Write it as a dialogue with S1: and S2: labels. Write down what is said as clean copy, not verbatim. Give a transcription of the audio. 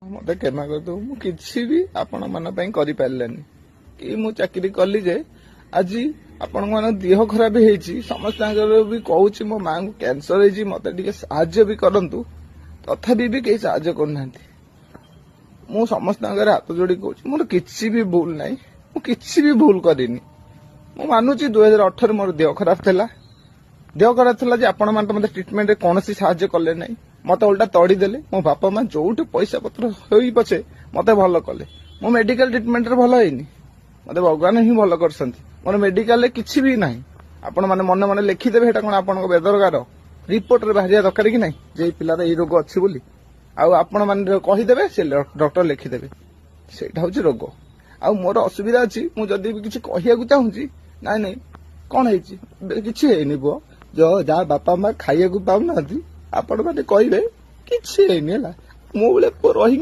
S1: मत क्षमा करदे मु किसी भी आपण मन कर पारानी कि मु चाकरी कली जे आज आपण मन देह खराब है समस्त भी कहूँ मो माँ को कैंसर है मत साहाय्य भी करंतु तथापि भी कहीं साहाय्य करना मु समस्त हाथ जोड़ी कहूँ मोर किसी भी भूल ना मुझे भी भूल करनी मु मानुची 2018 मोर देह खराब थी आपण मैंने मत ट्रिटमेंट कौन साहाय्य कले ना मत उल्टा तड़ीदेले मो बापा माँ जो पैसा पत्र हो पछे मत भल कले मो मेडिकल ट्रिटमेंट भल है मत भगवान ही भल कर मोर मेडिकल किसी भी ना आपण मैंने मन मन लिखिदेवे कौन आप बेदरकार रिपोर्ट रे बाहर दरकार कि ना जे पिलार ये रोग अच्छी बोली आपण मैंने कहीदेवे से डॉक्टर लिखिदेवे से हूँ रोग आ मोर असुविधा अच्छी मुझे भी किसी कहू चाहूँगी ना नहीं कौन है किसी है पुओ जो जहाँ बापा माँ खाइया पाऊना आपण मैंने कहे कि मुझे पुओ रही